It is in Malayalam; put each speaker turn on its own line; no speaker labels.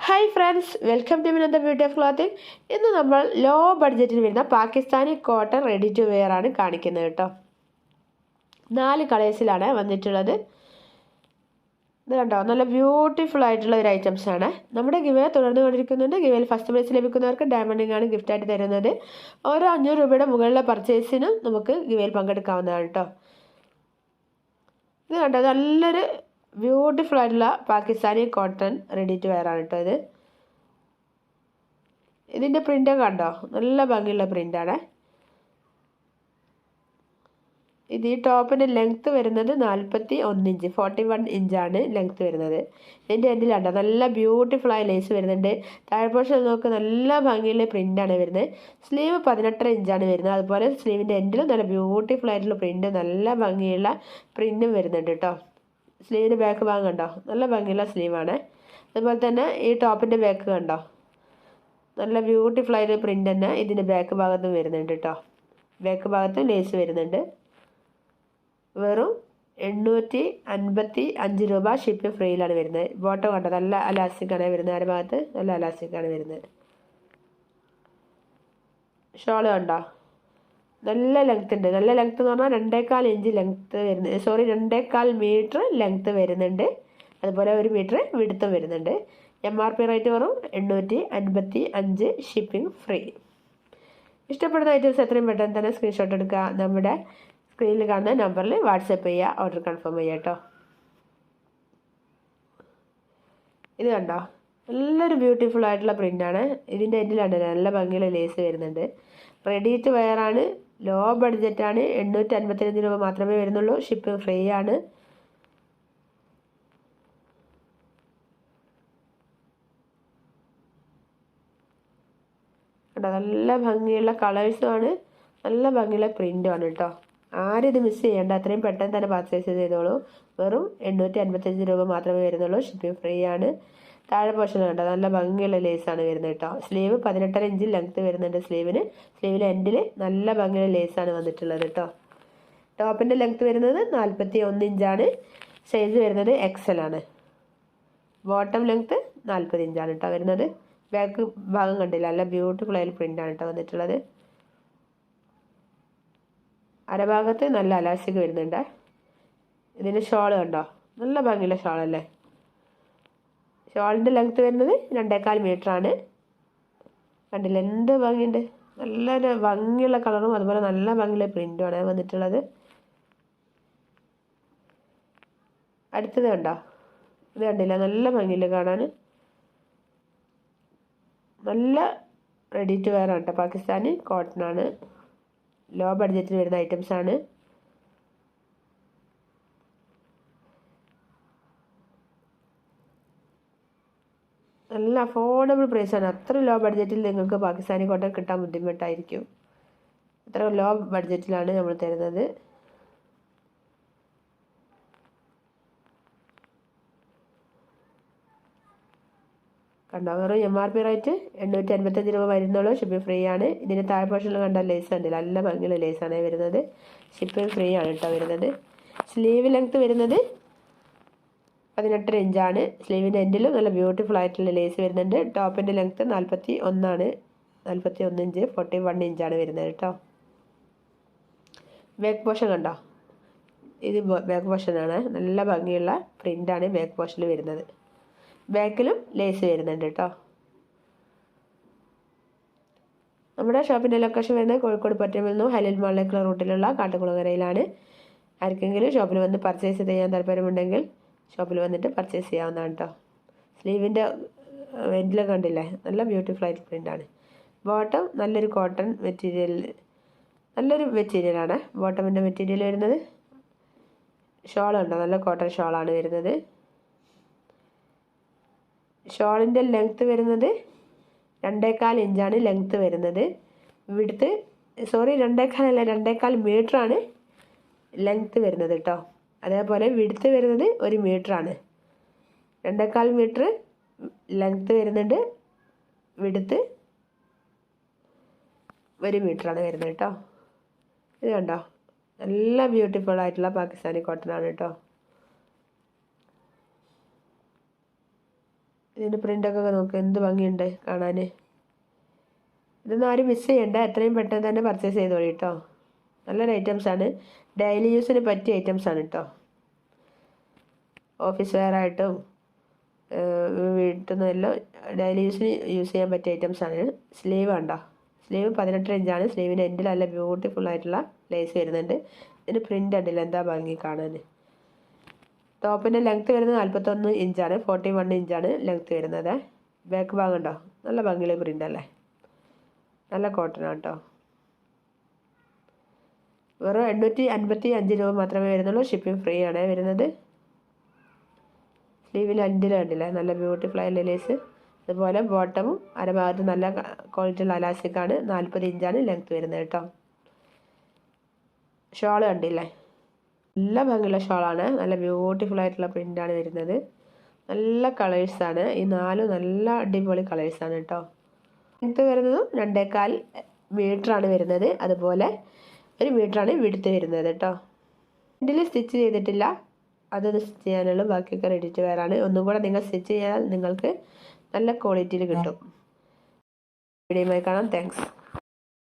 Hi friends, welcome to Minantha beauty of clothing. ഇന്ന് നമ്മൾ ലോ ബഡ്ജറ്റിൽ വരുന്ന Pakistani cotton ready to wear ആണ് കാണിക്കുന്നത് കേട്ടോ. 4 കളേഴ്സിലാണ് വന്നിട്ടുള്ളത്. ഇത് കണ്ടോ, നല്ല ബ്യൂട്ടിഫുൾ ആയിട്ടുള്ള ഒരു ഐറ്റംസ് ആണ്. നമ്മുടെ ഗിവേ തുടർന്ന് കൊണ്ടിരിക്കുന്നുണ്ട്. ഗിവേയിൽ ഫസ്റ്റ് പ്രൈസ് ലഭിക്കുന്നവർക്ക് ഡയമണ്ടിങ് ആണ് ഗിഫ്റ്റായിട്ട് തരുന്നത്. ഓരോ 500 രൂപയുടെ മുകളിലെ പർച്ചേസിനും നമുക്ക് ഗിവേയിൽ പങ്കെടുക്കാവുന്നതാണ് കേട്ടോ. ഇത് കണ്ടോ, നല്ലൊരു ബ്യൂട്ടിഫുൾ ആയിട്ടുള്ള Pakistani cotton ready to wear ആണ് കേട്ടോ. ഇതിൻ്റെ പ്രിൻ്റ് കണ്ടോ, നല്ല ഭംഗിയുള്ള പ്രിൻ്റാണ്. ഇത് ഈ ടോപ്പിൻ്റെ ലെങ്ത്ത് വരുന്നത് 41 ഇഞ്ച്, 41 ഇഞ്ചാണ് ലെങ്ത്ത് വരുന്നത്. ഇതിൻ്റെ എൻഡിൽ കണ്ടോ, നല്ല ബ്യൂട്ടിഫുൾ ആയ ലേസ് വരുന്നുണ്ട്. താഴ്പോർഷൻ നോക്ക്, നല്ല ഭംഗിയുള്ള പ്രിൻ്റാണ് വരുന്നത്. സ്ലീവ് 18 ഇഞ്ചാണ് വരുന്നത്. അതുപോലെ സ്ലീവിൻ്റെ എൻഡിലും നല്ല ബ്യൂട്ടിഫുൾ ആയിട്ടുള്ള പ്രിൻ്റ്, നല്ല ഭംഗിയുള്ള പ്രിൻറ്റും വരുന്നുണ്ട് കേട്ടോ. സ്ലീവിൻ്റെ ബാക്ക് ഭാഗം കണ്ടോ, നല്ല ഭംഗിയുള്ള സ്ലീവാണ്. അതുപോലെ തന്നെ ഈ ടോപ്പിൻ്റെ ബാക്ക് കണ്ടോ, നല്ല ബ്യൂട്ടിഫുൾ ആയിട്ട് പ്രിൻ്റ് തന്നെ ഇതിൻ്റെ ബാക്ക് ഭാഗത്തും വരുന്നുണ്ട് കേട്ടോ. ബാക്ക് ഭാഗത്ത് ലേസ് വരുന്നുണ്ട്. വെറും 855 രൂപ ഷിപ്പിംഗ് ഫ്രീയിലാണ് വരുന്നത്. ബോട്ടം കണ്ടോ, നല്ല അലാസ്റ്റിക്കാണ് വരുന്നത്. അര ഭാഗത്ത് നല്ല അലാസ്റ്റിക്കാണ് വരുന്നത്. ഷോള് കണ്ടോ, നല്ല ലെങ്ത് ഉണ്ട്. നല്ല ലെങ്ത് എന്ന് പറഞ്ഞാൽ 2.25 ഇഞ്ച് ലെങ്ത്ത് വരുന്നത്, 2.25 മീറ്റർ ലെങ്ത്ത് വരുന്നുണ്ട്. അതുപോലെ 1 മീറ്റർ വിടുത്തും വരുന്നുണ്ട്. MRP റേറ്റ് വെറും 855, ഷിപ്പിംഗ് ഫ്രീ. ഇഷ്ടപ്പെടുന്ന ഐറ്റംസ് എത്രയും പെട്ടെന്ന് തന്നെ സ്ക്രീൻഷോട്ട് എടുക്കുക. നമ്മുടെ സ്ക്രീനിൽ കാണുന്ന നമ്പറിൽ വാട്സപ്പ് ചെയ്യുക, ഓർഡർ കൺഫേം ചെയ്യുക കേട്ടോ. ഇത് കണ്ടോ, നല്ലൊരു ബ്യൂട്ടിഫുൾ ആയിട്ടുള്ള പ്രിൻ്റാണ്. ഇതിൻ്റെ എൻഡിലാണ് നല്ല ഭംഗിയുള്ള ലേസ് വരുന്നുണ്ട്. റെഡി ടു വെയർ ആണ്. ലോ ബഡ്ജറ്റാണ്. 855 രൂപ മാത്രമേ വരുന്നുള്ളൂ. ഷിപ്പിംഗ് ഫ്രീ ആണ്. കേട്ടോ, നല്ല ഭംഗിയുള്ള കളേഴ്സുമാണ്, നല്ല ഭംഗിയുള്ള പ്രിൻ്റുമാണ് കേട്ടോ. ആരും ഇത് മിസ് ചെയ്യേണ്ട, അത്രയും പെട്ടെന്ന് തന്നെ പർച്ചേസ് ചെയ്തോളൂ. വെറും 855 രൂപ മാത്രമേ വരുന്നുള്ളൂ. ഷിപ്പിംഗ് ഫ്രീ ആണ്. താഴെ പോർഷൻ കണ്ടോ, നല്ല ഭംഗിയുള്ള ലേസാണ് വരുന്നത് കേട്ടോ. സ്ലീവ് 18 ഇഞ്ച് ലെങ്ത്ത് വരുന്നുണ്ട്. സ്ലീവിൻ്റെ എൻഡിൽ നല്ല ഭംഗിയുള്ള ലേസാണ് വന്നിട്ടുള്ളത് കേട്ടോ. ടോപ്പിൻ്റെ ലെങ്ത്ത് വരുന്നത് 41 ഇഞ്ചാണ്. സൈസ് വരുന്നത് XL ആണ്. ബോട്ടം ലെങ്ത്ത് 40 ഇഞ്ചാണ് കേട്ടോ വരുന്നത്. ബാക്ക് ഭാഗം കണ്ടില്ല, നല്ല ബ്യൂട്ടിഫുൾ ആയ പ്രിൻ്റാണ് കേട്ടോ വന്നിട്ടുള്ളത്. അരഭാഗത്ത് നല്ല അലാസ്റ്റിക് വരുന്നുണ്ട്. ഇതിൻ്റെ ഷോള് കണ്ടോ, നല്ല ഭംഗിയുള്ള ഷോളല്ലേ. ഷോളിൻ്റെ ലെങ്ത്ത് വരുന്നത് 2.25 മീറ്റർ ആണ്. കണ്ടില്ല, എന്ത് ഭംഗിയുണ്ട്. നല്ലൊരു ഭംഗിയുള്ള കളറും അതുപോലെ നല്ല ഭംഗിയുള്ള പ്രിൻ്റുമാണ് വന്നിട്ടുള്ളത്. അടുത്തത് കണ്ടോ, ഇത് കണ്ടില്ല, നല്ല ഭംഗിയില്ല കാണാൻ. നല്ല റെഡി ടു വെയർ ആണ് കേട്ടോ. പാകിസ്ഥാനി കോട്ടൺ ആണ്. ലോ ബഡ്ജറ്റിൽ വരുന്ന ഐറ്റംസ് ആണ്. നല്ല അഫോർഡബിൾ പ്രൈസാണ്. അത്ര ലോ ബഡ്ജറ്റിൽ നിങ്ങൾക്ക് പാകിസ്ഥാനി കോട്ടൺ കിട്ടാൻ ബുദ്ധിമുട്ടായിരിക്കും. അത്ര ലോ ബഡ്ജറ്റിലാണ് നമ്മൾ തരുന്നത്. കണ്ടോ, വെറും MRP റേറ്റ് 855 രൂപ വരുന്നുള്ളൂ. ഷിപ്പിംഗ് ഫ്രീ ആണ്. ഇതിൻ്റെ താഴെ പോർഷനിൽ കണ്ട ലേസ് ഉണ്ടല്ലോ, നല്ല ഭംഗിയുള്ള ലേസാണ് വരുന്നത്. ഷിപ്പിംഗ് ഫ്രീ ആണ് കേട്ടോ വരുന്നത്. സ്ലീവ് ലെങ്ത്ത് വരുന്നത് 18 ഇഞ്ചാണ്. സ്ലീവിൻ്റെ എൻഡിലും നല്ല ബ്യൂട്ടിഫുൾ ആയിട്ടുള്ള ലേസ് വരുന്നുണ്ട്. ടോപ്പിൻ്റെ ലെങ്ത്ത് 41 ആണ്. 41 ഇഞ്ച്, 41 ഇഞ്ചാണ് വരുന്നത് കേട്ടോ. ബാക്ക് പോർഷൻ കണ്ടോ, ഇത് ബാക്ക് പോർഷനാണ്. നല്ല ഭംഗിയുള്ള പ്രിൻ്റാണ് ബാക്ക് പോർഷനിൽ വരുന്നത്. ബാക്കിലും ലേസ് വരുന്നുണ്ട് കേട്ടോ. നമ്മുടെ ഷോപ്പിൻ്റെ ലൊക്കേഷൻ വരുന്നത് കോഴിക്കോട് പറ്റമിൽ നിന്നും ഹൈലൈറ്റ് മാളിലേക്കുള്ള റൂട്ടിലുള്ള കാട്ടുകുളങ്ങരയിലാണ്. ആർക്കെങ്കിലും ഷോപ്പിൽ വന്ന് പർച്ചേസ് ചെയ്യാൻ താല്പര്യമുണ്ടെങ്കിൽ ഷോപ്പിൽ വന്നിട്ട് പർച്ചേസ് ചെയ്യാവുന്നതാണ് കേട്ടോ. സ്ലീവിൻ്റെ എൻഡിലൊക്കെ കണ്ടില്ലേ, നല്ല ബ്യൂട്ടിഫുൾ ആയിട്ട് പ്രിൻ്റാണ്. ബോട്ടം നല്ലൊരു കോട്ടൺ മെറ്റീരിയൽ, നല്ലൊരു മെറ്റീരിയലാണ് ബോട്ടമിൻ്റെ മെറ്റീരിയൽ വരുന്നത്. ഷോളുണ്ടോ, നല്ല കോട്ടൺ ഷോളാണ് വരുന്നത്. ഷോളിൻ്റെ ലെങ്ത്ത് വരുന്നത് 2.25 ഇഞ്ചാണ് ലെങ്ത്ത് വരുന്നത്. വിടുത്ത് 2.25 അല്ല, 2.25 മീറ്ററാണ് ലെങ്ത്ത് വരുന്നത് കേട്ടോ. അതേപോലെ വിടുത്ത് വരുന്നത് 1 മീറ്ററാണ്. 2.25 മീറ്റർ ലെങ്ത്ത് വരുന്നുണ്ട്. വിടുത്ത് 1 മീറ്ററാണ് വരുന്നത് കേട്ടോ. ഇത് കണ്ടോ, നല്ല ബ്യൂട്ടിഫുൾ ആയിട്ടുള്ള പാകിസ്ഥാനി കോട്ടൺ ആണ് കേട്ടോ. ഇതിൻ്റെ പ്രിൻ്റൊക്കെ നോക്ക് എന്ത് ഭംഗിയുണ്ട് കാണാൻ. ഇതൊന്നും ആരും മിസ് ചെയ്യണ്ട, എത്രയും പെട്ടെന്ന് തന്നെ പർച്ചേസ് ചെയ്തോളൂ കേട്ടോ. നല്ലൊരു ഐറ്റംസാണ്, ഡെയിലി യൂസിന് പറ്റിയ ഐറ്റംസാണ് കേട്ടോ. ഓഫീസ് വെയർ ആയിട്ടും വീട്ടിൽ നിന്നെല്ലാം ഡെയിലി യൂസിന് യൂസ് ചെയ്യാൻ പറ്റിയ ഐറ്റംസാണ്. സ്ലീവ് കണ്ടോ, സ്ലീവ് 18 ഇഞ്ചാണ്. സ്ലീവിൻ്റെ എൻഡിൽ നല്ല ബ്യൂട്ടിഫുൾ ആയിട്ടുള്ള ലേസ് വരുന്നുണ്ട്. ഇതിന് പ്രിൻ്റ് ഉണ്ടല്ലോ, എന്താ ഭംഗി കാണാൻ. ടോപ്പിൻ്റെ ലെങ്ത്ത് വരുന്നത് 41 ഇഞ്ചാണ്, 41 ഇഞ്ചാണ് ലെങ്ത്ത് വരുന്നത്. ബാക്ക് ഭാഗം ഉണ്ടോ, നല്ല ഭംഗിയുള്ള പ്രിൻ്റ് അല്ലേ, നല്ല കോട്ടൺ കേട്ടോ. വെറും 855 രൂപ മാത്രമേ വരുന്നുള്ളൂ. ഷിപ്പിംഗ് ഫ്രീ ആണ് വരുന്നത്. സ്ലീവിൽ അൻഡിൽ കണ്ടില്ലേ, നല്ല ബ്യൂട്ടിഫുൾ ആയിട്ടുള്ള ലേസ്. അതുപോലെ ബോട്ടമും അരഭാഗത്ത് നല്ല ക്വാളിറ്റിയുള്ള അലാസ്റ്റിക്കാണ്. 40 ഇഞ്ചാണ് ലെങ്ത്ത് വരുന്നത് കേട്ടോ. ഷോൾ കണ്ടില്ലേ, നല്ല ഭംഗിയുള്ള ഷോളാണ്, നല്ല ബ്യൂട്ടിഫുൾ ആയിട്ടുള്ള പ്രിൻ്റാണ് വരുന്നത്. നല്ല കളേഴ്സാണ്, ഈ 4 നല്ല അടിപൊളി കളേഴ്സാണ് കേട്ടോ. ലെങ്ത്ത് വരുന്നതും 2.25 മീറ്ററാണ് വരുന്നത്. അതുപോലെ 1 മീറ്ററാണ് വിഡ്ത്ത് വരുന്നത് കേട്ടോ. ഇതിൽ സ്റ്റിച്ച് ചെയ്തിട്ടില്ല, അതൊന്ന് സ്റ്റിച്ച് ചെയ്യാനുള്ള, ബാക്കിയൊക്കെ റെഡി ടു വെയർ ആണ്. ഒന്നും കൂടെ നിങ്ങൾ സ്റ്റിച്ച് ചെയ്താൽ നിങ്ങൾക്ക് നല്ല ക്വാളിറ്റിയിൽ കിട്ടും. വീഡിയോയുമായി കാണാം. താങ്ക്സ്.